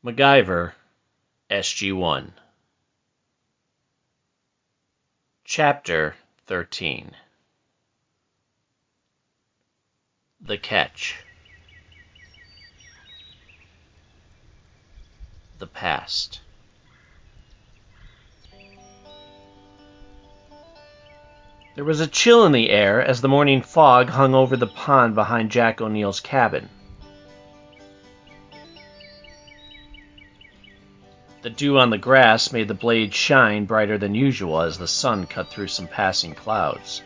MacGyver, SG-1. Chapter 13. The Catch. The Past. There was a chill in the air as the morning fog hung over the pond behind Jack O'Neill's cabin. The dew on the grass made the blades shine brighter than usual as the sun cut through some passing clouds.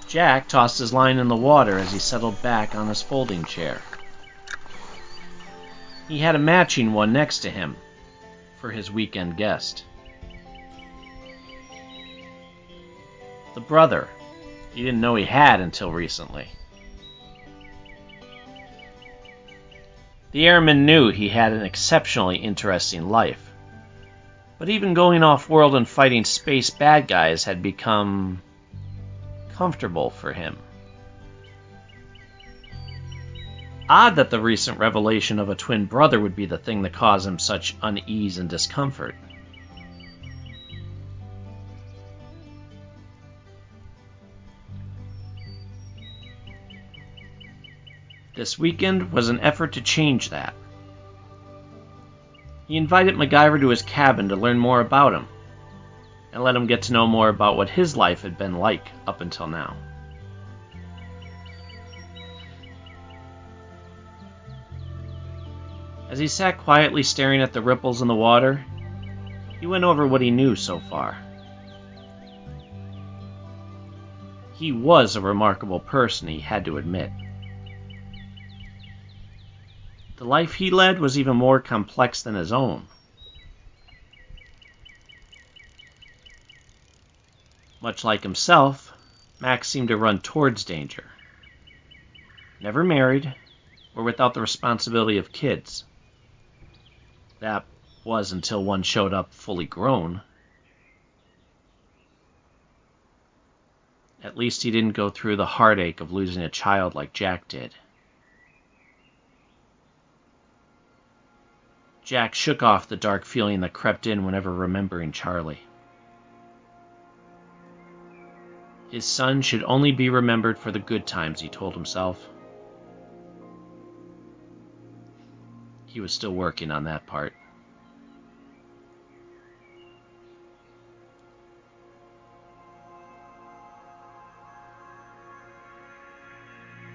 Jack tossed his line in the water as he settled back on his folding chair. He had a matching one next to him for his weekend guest. The brother he didn't know he had until recently. The airman knew he had an exceptionally interesting life, but even going off-world and fighting space bad guys had become comfortable for him. Odd that the recent revelation of a twin brother would be the thing that caused him such unease and discomfort. This weekend was an effort to change that. He invited MacGyver to his cabin to learn more about him, and let him get to know more about what his life had been like up until now. As he sat quietly staring at the ripples in the water, he went over what he knew so far. He was a remarkable person, he had to admit. The life he led was even more complex than his own. Much like himself, Max seemed to run towards danger. Never married, or without the responsibility of kids. That was until one showed up fully grown. At least he didn't go through the heartache of losing a child like Jack did. Jack shook off the dark feeling that crept in whenever remembering Charlie. His son should only be remembered for the good times, he told himself. He was still working on that part.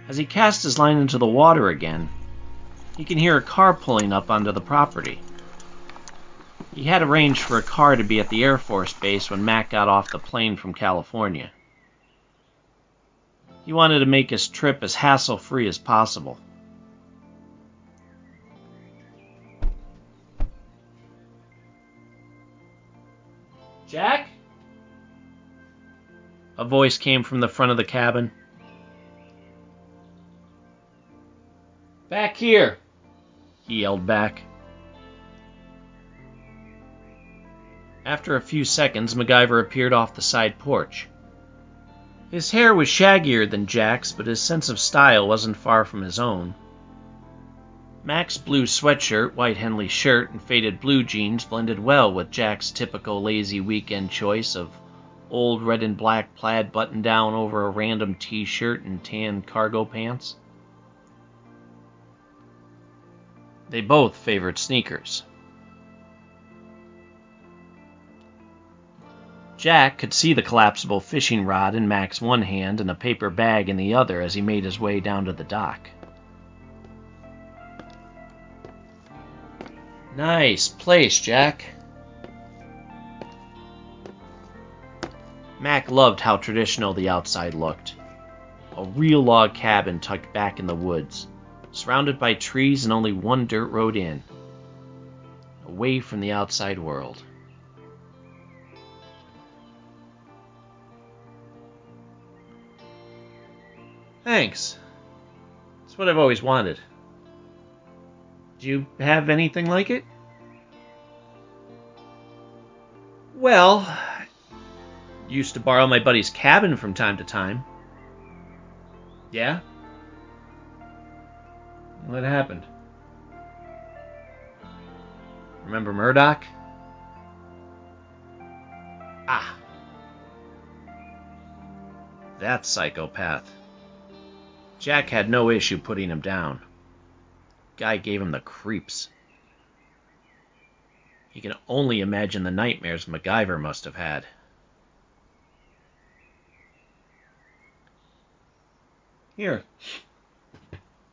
As he cast his line into the water again, he can hear a car pulling up onto the property. He had arranged for a car to be at the Air Force Base when Mac got off the plane from California. He wanted to make his trip as hassle-free as possible. Jack? A voice came from the front of the cabin. Back here, he yelled back. After a few seconds, MacGyver appeared off the side porch. His hair was shaggier than Jack's, but his sense of style wasn't far from his own. Mac's blue sweatshirt, white Henley shirt, and faded blue jeans blended well with Jack's typical lazy weekend choice of old red and black plaid button-down over a random t-shirt and tan cargo pants. They both favored sneakers. Jack could see the collapsible fishing rod in Mac's one hand and a paper bag in the other as he made his way down to the dock. Nice place, Jack. Mac loved how traditional the outside looked. A real log cabin tucked back in the woods, surrounded by trees and only one dirt road in, away from the outside world. Thanks. It's what I've always wanted. Do you have anything like it? Well, used to borrow my buddy's cabin from time to time. Yeah? What happened? Remember Murdoch? Ah, that psychopath. Jack had no issue putting him down. Guy gave him the creeps. He can only imagine the nightmares MacGyver must have had. Here,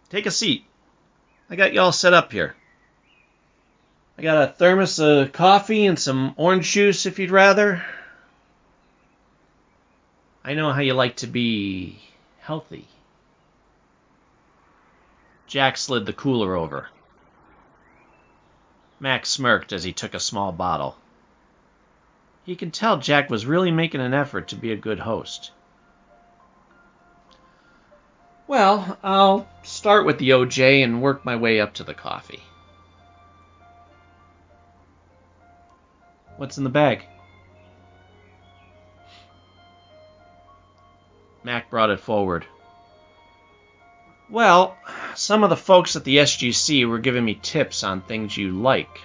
take a seat. I got you all set up here. I got a thermos of coffee and some orange juice if you'd rather. I know how you like to be healthy. Jack slid the cooler over. Mac smirked as he took a small bottle. He could tell Jack was really making an effort to be a good host. Well, I'll start with the OJ and work my way up to the coffee. What's in the bag? Mac brought it forward. Well, some of the folks at the SGC were giving me tips on things you like.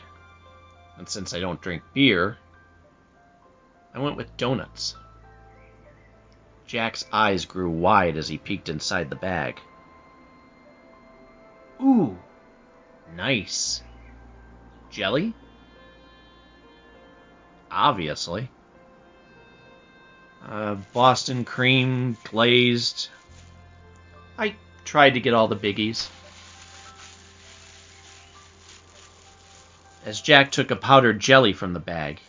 And since I don't drink beer, I went with donuts. Jack's eyes grew wide as he peeked inside the bag. Ooh, nice. Jelly? Obviously. Boston cream, glazed. I tried to get all the biggies. As Jack took a powdered jelly from the bag,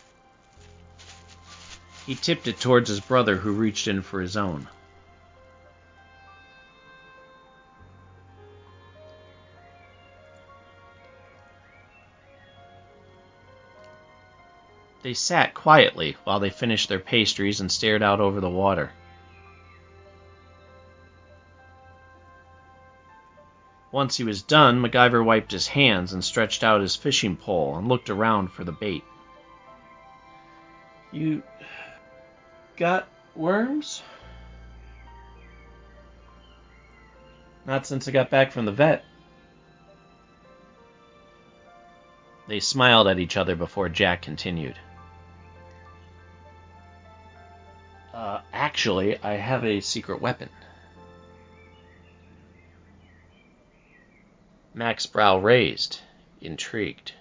he tipped it towards his brother, who reached in for his own. They sat quietly while they finished their pastries and stared out over the water. Once he was done, MacGyver wiped his hands and stretched out his fishing pole and looked around for the bait. You got worms? Not since I got back from the vet. They smiled at each other before Jack continued. Actually, I have a secret weapon. Mac's brow raised, intrigued.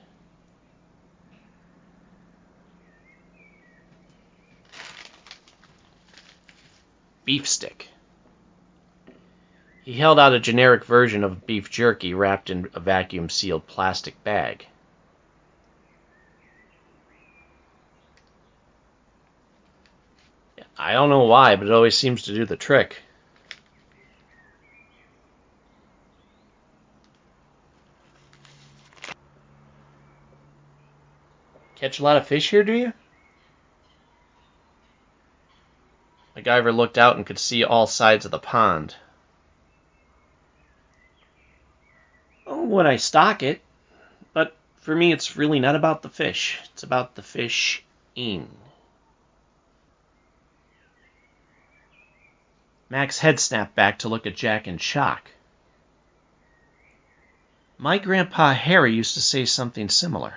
Beef stick. He held out a generic version of beef jerky wrapped in a vacuum-sealed plastic bag. I don't know why, but it always seems to do the trick. Catch a lot of fish here, do you? MacGyver looked out and could see all sides of the pond. Oh, when I stock it. But for me, it's really not about the fish. It's about the fish-ing. Mac's head snapped back to look at Jack in shock. My grandpa Harry used to say something similar.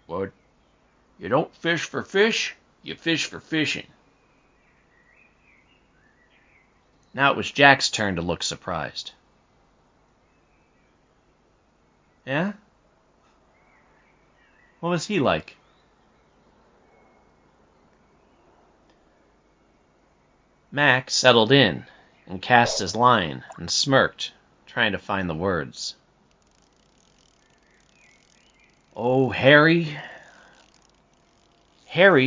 What? You don't fish for fish, you fish for fishing. Now it was Jack's turn to look surprised. Yeah? What was he like? Mac settled in and cast his line and smirked, trying to find the words. Oh, Harry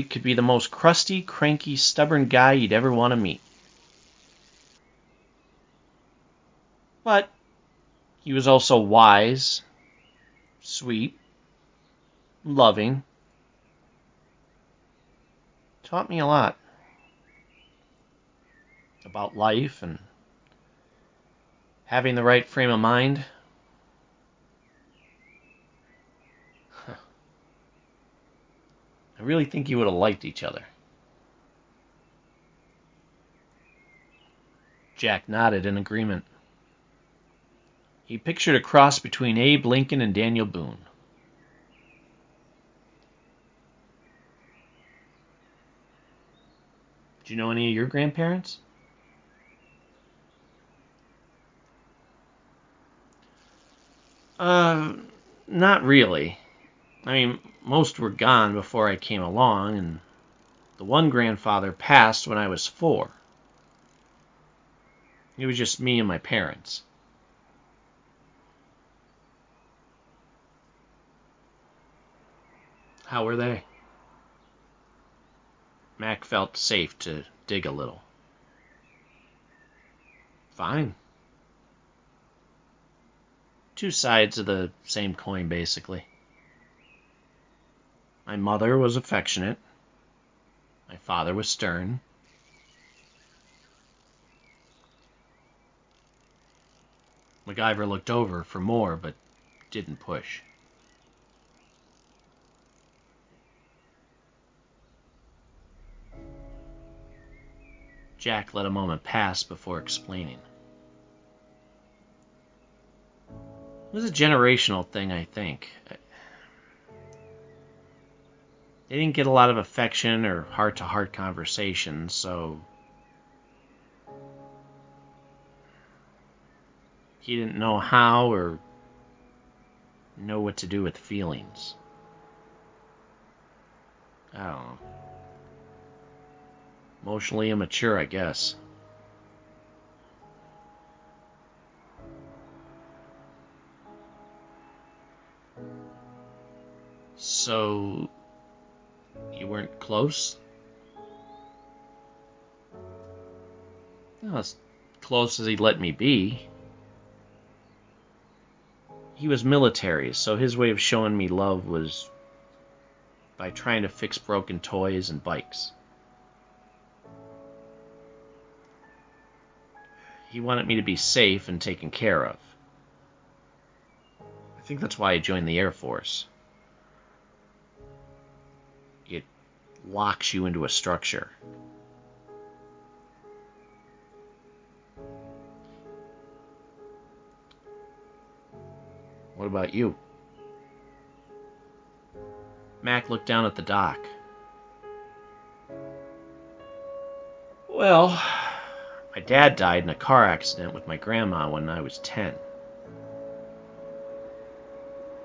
could be the most crusty, cranky, stubborn guy you'd ever want to meet. But he was also wise, sweet, loving. Taught me a lot about life and having the right frame of mind. I really think you would have liked each other. Jack nodded in agreement. He pictured a cross between Abe Lincoln and Daniel Boone. Do you know any of your grandparents? Not really. I mean, most were gone before I came along, and the one grandfather passed when I was 4. It was just me and my parents. How were they? Mac felt safe to dig a little. Fine. Two sides of the same coin, basically. My mother was affectionate. My father was stern. MacGyver looked over for more, but didn't push. Jack let a moment pass before explaining. It was a generational thing, I think. They didn't get a lot of affection or heart-to-heart conversations, so he didn't know how or know what to do with feelings. I don't know. Emotionally immature, I guess. So, you weren't close? Well, as close as he'd let me be. He was military, so his way of showing me love was by trying to fix broken toys and bikes. He wanted me to be safe and taken care of. I think that's why I joined the Air Force. It locks you into a structure. What about you? Mac looked down at the dock. Well, my dad died in a car accident with my grandma when I was 10.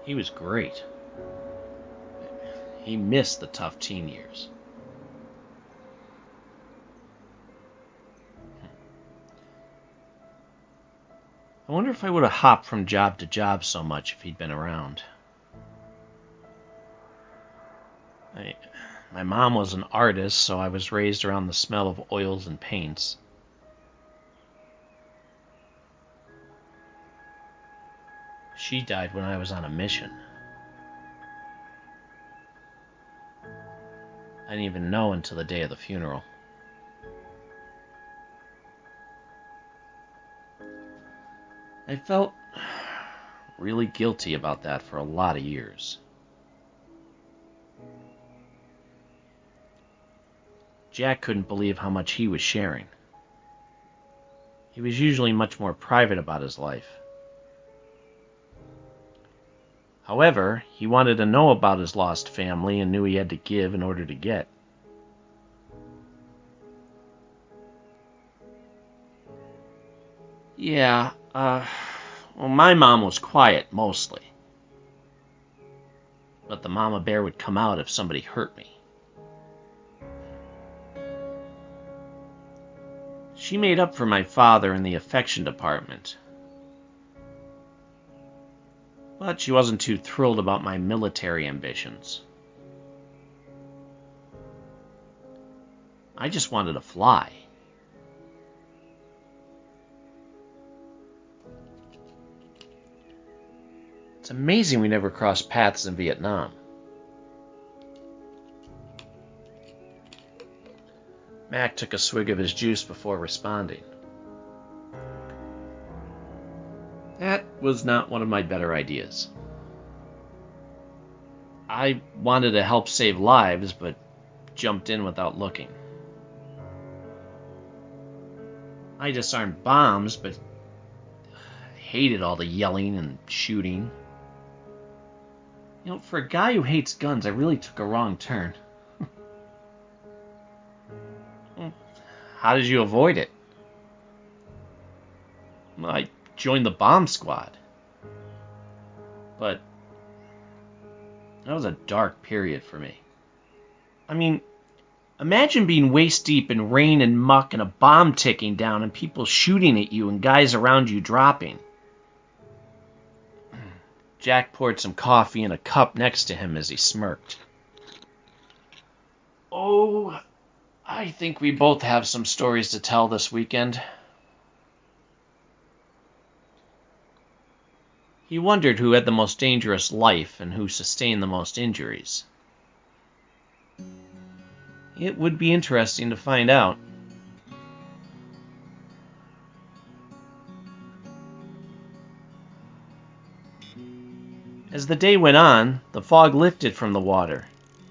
He was great. He missed the tough teen years. I wonder if I would have hopped from job to job so much if he'd been around. My mom was an artist, so I was raised around the smell of oils and paints. She died when I was on a mission. I didn't even know until the day of the funeral. I felt really guilty about that for a lot of years. Jack couldn't believe how much he was sharing. He was usually much more private about his life. However, he wanted to know about his lost family and knew he had to give in order to get. Yeah, well, my mom was quiet, mostly. But the mama bear would come out if somebody hurt me. She made up for my father in the affection department. But she wasn't too thrilled about my military ambitions. I just wanted to fly. It's amazing we never crossed paths in Vietnam. Mac took a swig of his juice before responding. That was not one of my better ideas. I wanted to help save lives, but jumped in without looking. I disarmed bombs, but I hated all the yelling and shooting. For a guy who hates guns, I really took a wrong turn. How did you avoid it? I joined the bomb squad. But that was a dark period for me. I mean, imagine being waist deep in rain and muck and a bomb ticking down and people shooting at you and guys around you dropping. Jack poured some coffee in a cup next to him as he smirked. Oh, I think we both have some stories to tell this weekend. He wondered who had the most dangerous life and who sustained the most injuries. It would be interesting to find out. As the day went on, the fog lifted from the water,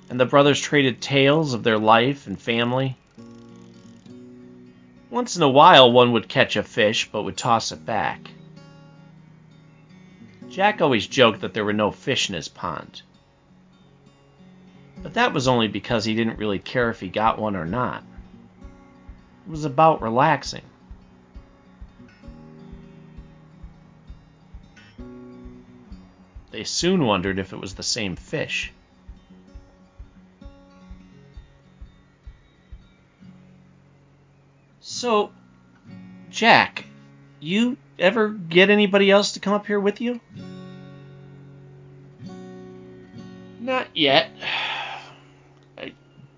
and the brothers traded tales of their life and family. Once in a while, one would catch a fish, but would toss it back. Jack always joked that there were no fish in his pond. But that was only because he didn't really care if he got one or not. It was about relaxing. They soon wondered if it was the same fish. So, Jack, you ever get anybody else to come up here with you? Not yet.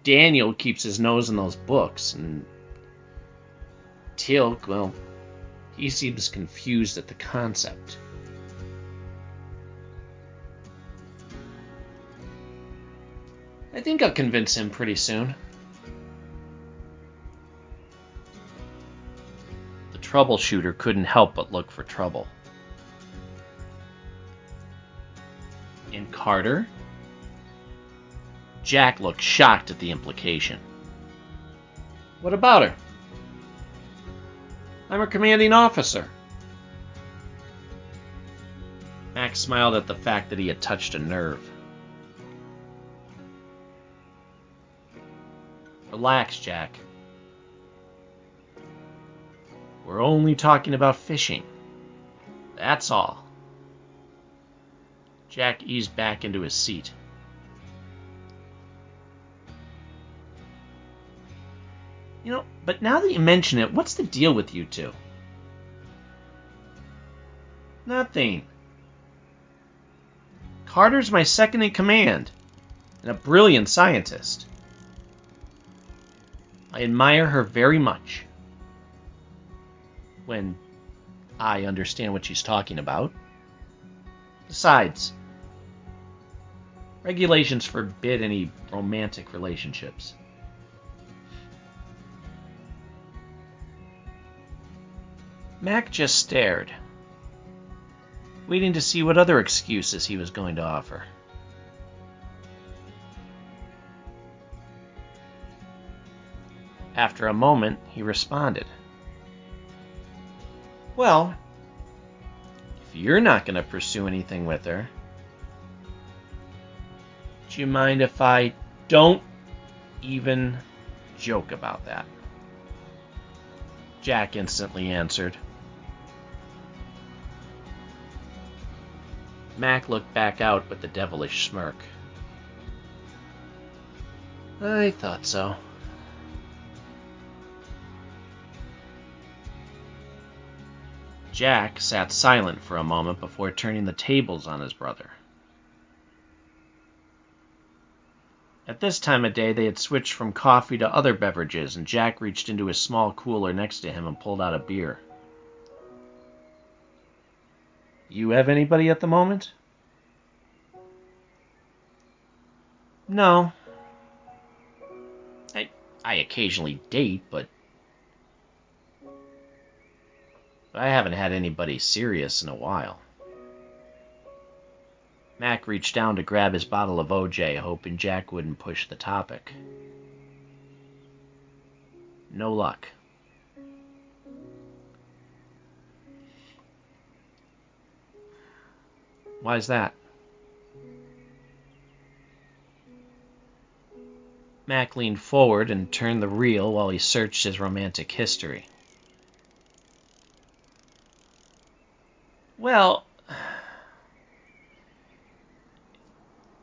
Daniel keeps his nose in those books, and Tilk, well, he seems confused at the concept. I think I'll convince him pretty soon. The troubleshooter couldn't help but look for trouble. And Carter? Jack looked shocked at the implication. What about her? I'm her commanding officer. Max smiled at the fact that he had touched a nerve. Relax, Jack. We're only talking about fishing. That's all. Jack eased back into his seat. But now that you mention it, what's the deal with you two? Nothing. Carter's my second in command, and a brilliant scientist. I admire her very much. When I understand what she's talking about. Besides, regulations forbid any romantic relationships. Mac just stared, waiting to see what other excuses he was going to offer. After a moment, he responded. Well, if you're not going to pursue anything with her, do you mind if I don't even joke about that? Jack instantly answered. Mac looked back out with a devilish smirk. I thought so. Jack sat silent for a moment before turning the tables on his brother. At this time of day, they had switched from coffee to other beverages, and Jack reached into his small cooler next to him and pulled out a beer. You have anybody at the moment? No. I occasionally date, but I haven't had anybody serious in a while. Mac reached down to grab his bottle of OJ, hoping Jack wouldn't push the topic. No luck. Why's that? Mac leaned forward and turned the reel while he searched his romantic history. Well,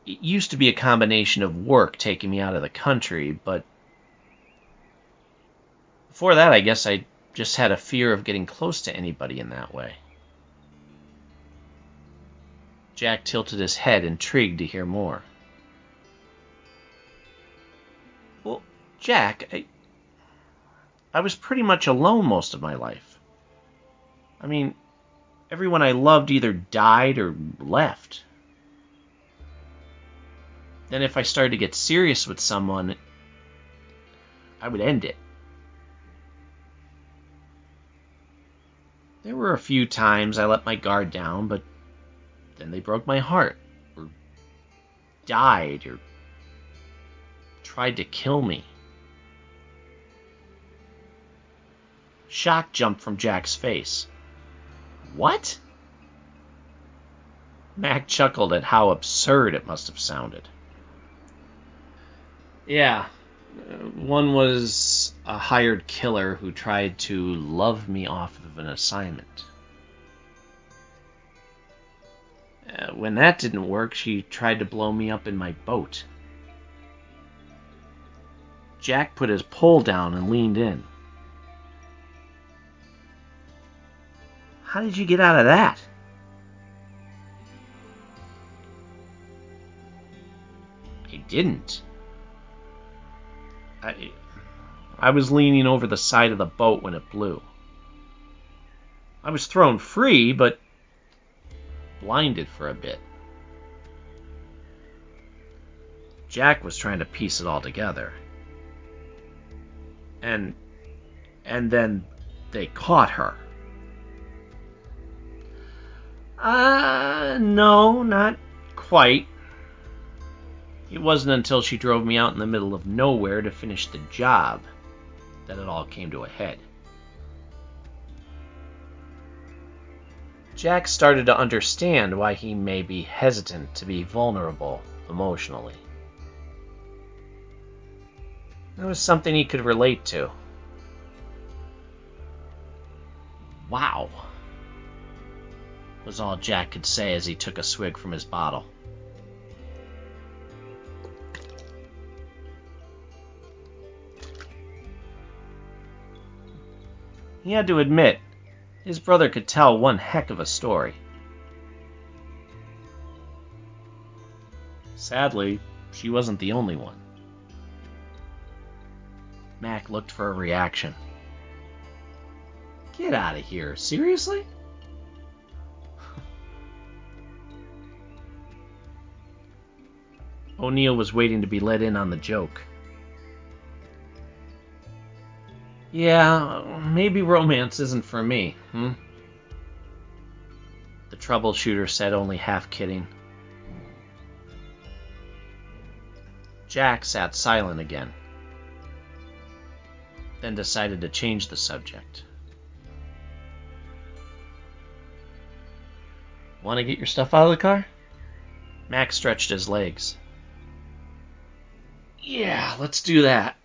it used to be a combination of work taking me out of the country, but before that, I guess I just had a fear of getting close to anybody in that way. Jack tilted his head, intrigued to hear more. Well, Jack, I was pretty much alone most of my life. I mean, everyone I loved either died or left. Then if I started to get serious with someone, I would end it. There were a few times I let my guard down, but then they broke my heart, or died, or tried to kill me. Shock jumped from Jack's face. What? Mac chuckled at how absurd it must have sounded. Yeah, one was a hired killer who tried to love me off of an assignment. When that didn't work, she tried to blow me up in my boat. Jack put his pole down and leaned in. How did you get out of that? I didn't. I was leaning over the side of the boat when it blew. I was thrown free, but blinded for a bit. Jack was trying to piece it all together. And then they caught her. No, not quite. It wasn't until she drove me out in the middle of nowhere to finish the job that it all came to a head. Jack started to understand why he may be hesitant to be vulnerable emotionally. It was something he could relate to. Wow, was all Jack could say as he took a swig from his bottle. He had to admit, his brother could tell one heck of a story. Sadly, she wasn't the only one. Mac looked for a reaction. Get out of here, seriously? O'Neill was waiting to be let in on the joke. Yeah, maybe romance isn't for me, The troubleshooter said, only half kidding. Jack sat silent again, then decided to change the subject. Want to get your stuff out of the car? Mac stretched his legs. Yeah, let's do that.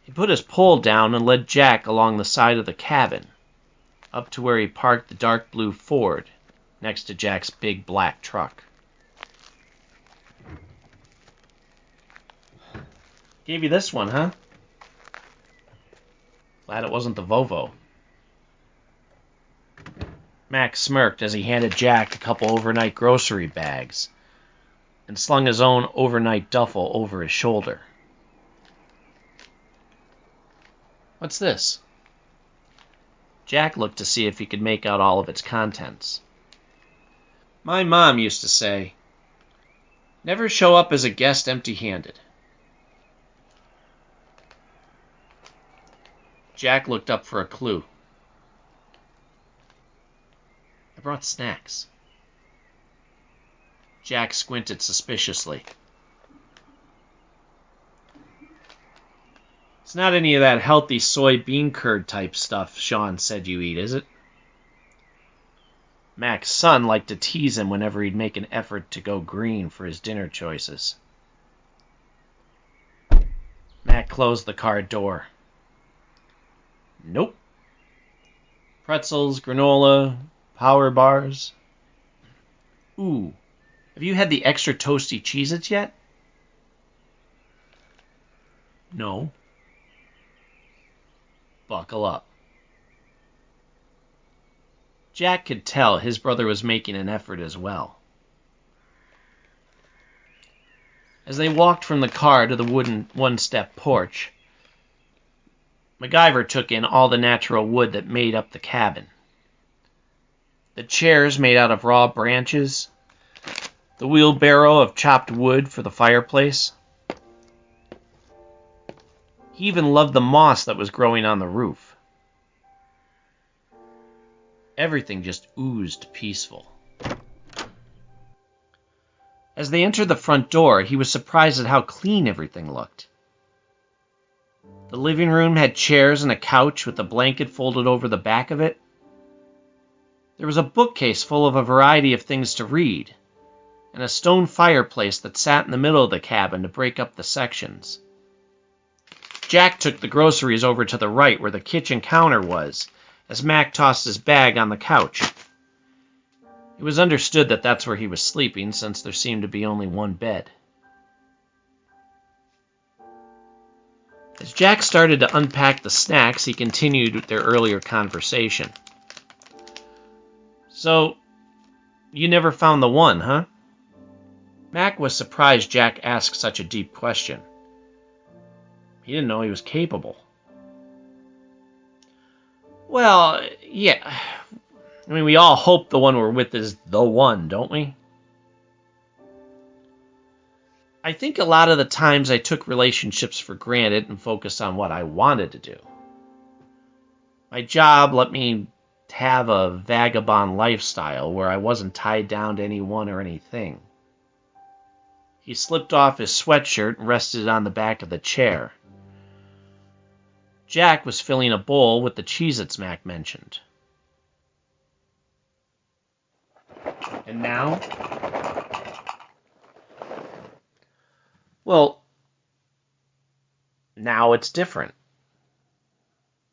He put his pole down and led Jack along the side of the cabin, up to where he parked the dark blue Ford next to Jack's big black truck. Gave you this one, huh? Glad it wasn't the Volvo. Mac smirked as he handed Jack a couple overnight grocery bags and slung his own overnight duffel over his shoulder. What's this? Jack looked to see if he could make out all of its contents. My mom used to say, never show up as a guest empty-handed. Jack looked up for a clue. I brought snacks. Jack squinted suspiciously. It's not any of that healthy soybean curd type stuff Sean said you eat, is it? Mac's son liked to tease him whenever he'd make an effort to go green for his dinner choices. Mac closed the car door. Nope. Pretzels, granola, power bars. Ooh, have you had the extra toasty Cheez-Its yet? No. Buckle up. Jack could tell his brother was making an effort as well. As they walked from the car to the wooden one-step porch, MacGyver took in all the natural wood that made up the cabin. The chairs made out of raw branches, the wheelbarrow of chopped wood for the fireplace. He even loved the moss that was growing on the roof. Everything just oozed peaceful. As they entered the front door, he was surprised at how clean everything looked. The living room had chairs and a couch with a blanket folded over the back of it. There was a bookcase full of a variety of things to read, and a stone fireplace that sat in the middle of the cabin to break up the sections. Jack took the groceries over to the right where the kitchen counter was, as Mac tossed his bag on the couch. It was understood that that's where he was sleeping, since there seemed to be only one bed. As Jack started to unpack the snacks, he continued their earlier conversation. So, you never found the one, huh? Mac was surprised Jack asked such a deep question. He didn't know he was capable. Well, yeah. I mean, we all hope the one we're with is the one, don't we? I think a lot of the times I took relationships for granted and focused on what I wanted to do. My job let me have a vagabond lifestyle where I wasn't tied down to anyone or anything. He slipped off his sweatshirt and rested it on the back of the chair. Jack was filling a bowl with the Cheez-Its Mac mentioned. And now? Well, now it's different.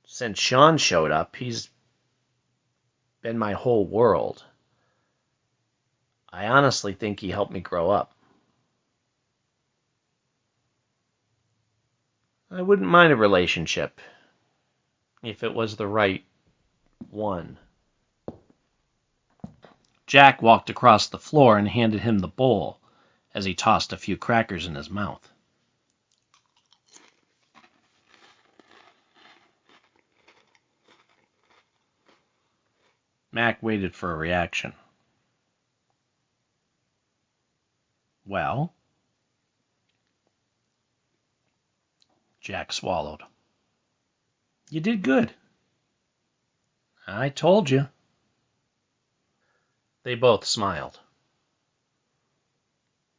Since Sean showed up, he's been my whole world. I honestly think he helped me grow up. I wouldn't mind a relationship if it was the right one. Jack walked across the floor and handed him the bowl as he tossed a few crackers in his mouth. Mac waited for a reaction. Well? Jack swallowed. You did good. I told you. They both smiled.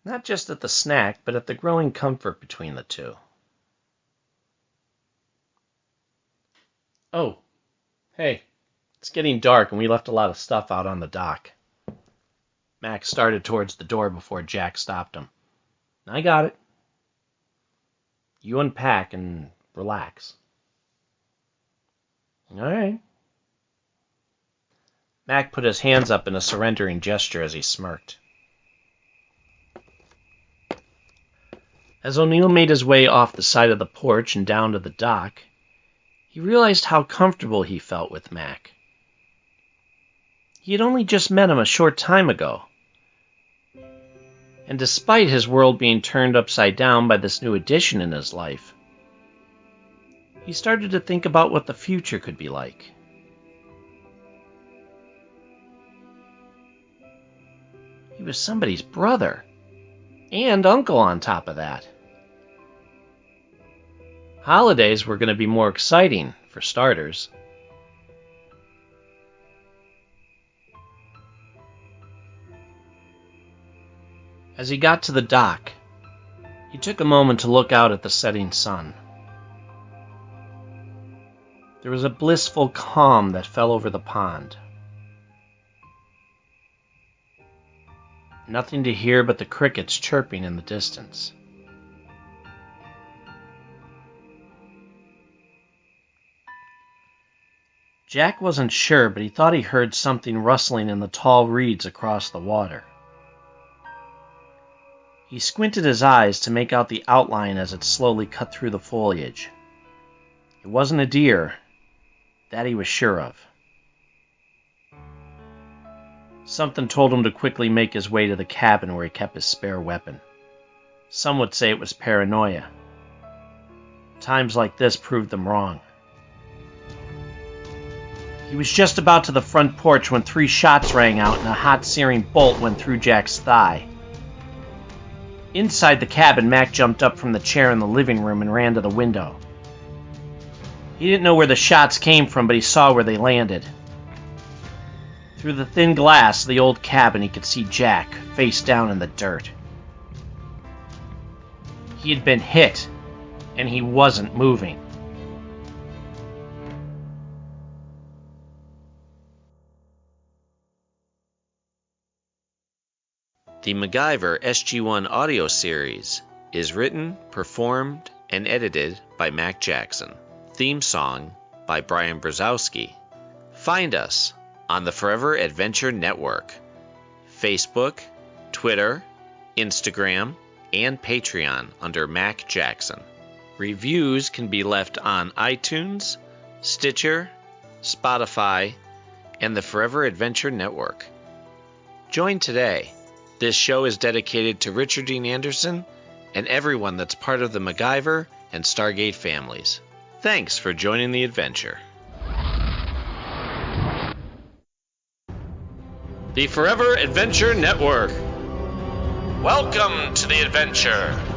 Not just at the snack, but at the growing comfort between the two. Oh, hey, it's getting dark and we left a lot of stuff out on the dock. Max started towards the door before Jack stopped him. I got it. You unpack and relax. All right. Mac put his hands up in a surrendering gesture as he smirked. As O'Neill made his way off the side of the porch and down to the dock, he realized how comfortable he felt with Mac. He had only just met him a short time ago. And despite his world being turned upside down by this new addition in his life, he started to think about what the future could be like. He was somebody's brother, and uncle on top of that. Holidays were going to be more exciting, for starters. As he got to the dock, he took a moment to look out at the setting sun. There was a blissful calm that fell over the pond. Nothing to hear but the crickets chirping in the distance. Jack wasn't sure, but he thought he heard something rustling in the tall reeds across the water. He squinted his eyes to make out the outline as it slowly cut through the foliage. It wasn't a deer, that he was sure of. Something told him to quickly make his way to the cabin where he kept his spare weapon. Some would say it was paranoia. Times like this proved them wrong. He was just about to the front porch when 3 shots rang out and a hot, searing bolt went through Jack's thigh. Inside the cabin, Mac jumped up from the chair in the living room and ran to the window. He didn't know where the shots came from, but he saw where they landed. Through the thin glass of the old cabin, he could see Jack, face down in the dirt. He had been hit, and he wasn't moving. The MacGyver SG-1 audio series is written, performed, and edited by Mac Jackson. Theme song by Brian Brzezowski. Find us on the Forever Adventure Network, Facebook, Twitter, Instagram, and Patreon under Mac Jackson. Reviews can be left on iTunes, Stitcher, Spotify, and the Forever Adventure Network. Join today. This show is dedicated to Richard Dean Anderson and everyone that's part of the MacGyver and Stargate families. Thanks for joining the adventure. The Forever Adventure Network. Welcome to the adventure.